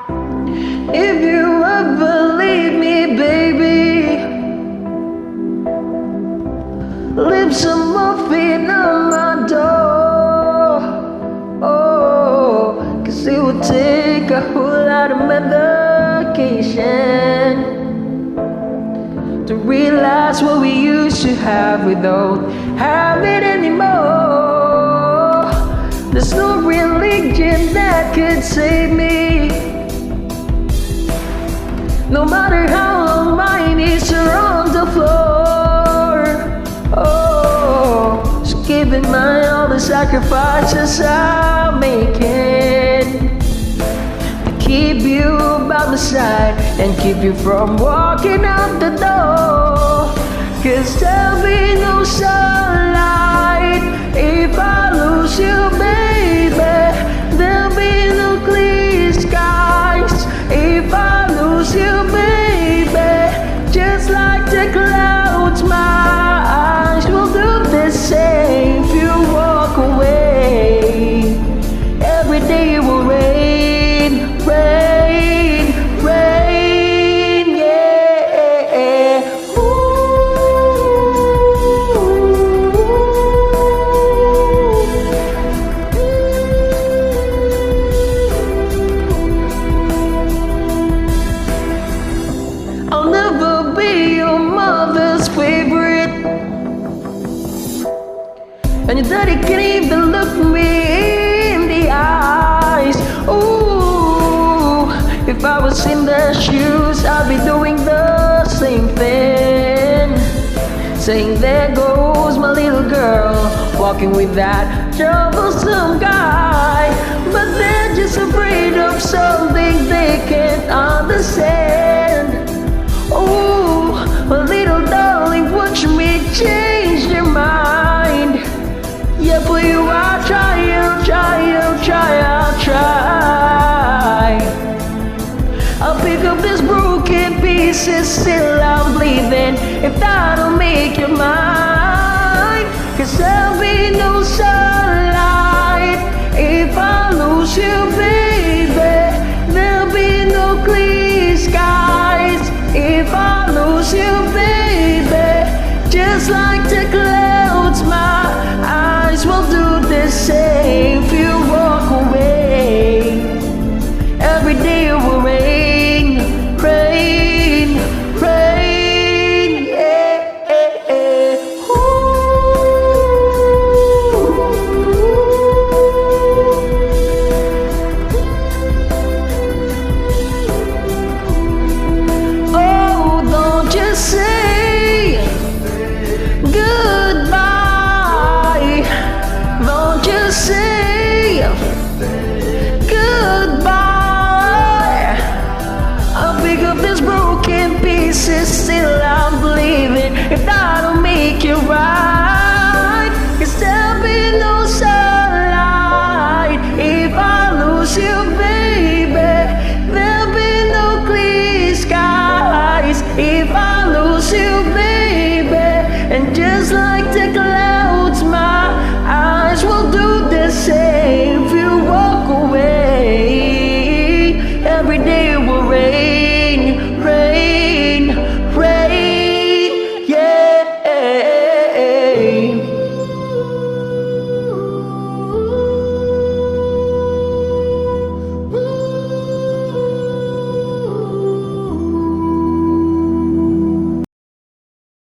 If you ever leave me, baby, leave some morphine on my door. Oh, 'cause it would take a whole lot of medication to realize what we used to have. We don't have it anymore. There's no religion that could save me. No matter how long my knees are on the floor. Oh, so giving my all the sacrifices I'm making to keep you by my side and keep you from walking out the door. 'Cause there'll be no sunlight if I lose you, baby. There'll be no clear skies if I lose you, baby. Just like the clouds, my eyes will do the same if you walk away. Every day it will rain, rain, rain, yeah. I'll never be your mother's favorite, and your daddy can't even look me in the eyes. Ooh, if I was in their shoes, I'd be doing the same thing, saying there goes my little girl, walking with that troublesome guy. But they're just afraid of something they can't understand. Oh, my little darling, watch me change their mind. Yeah, for you I'll try, I'll try, I'll try, I'll try. I'll pick up these broken pieces, still I'm bleeding, if that'll make you mine.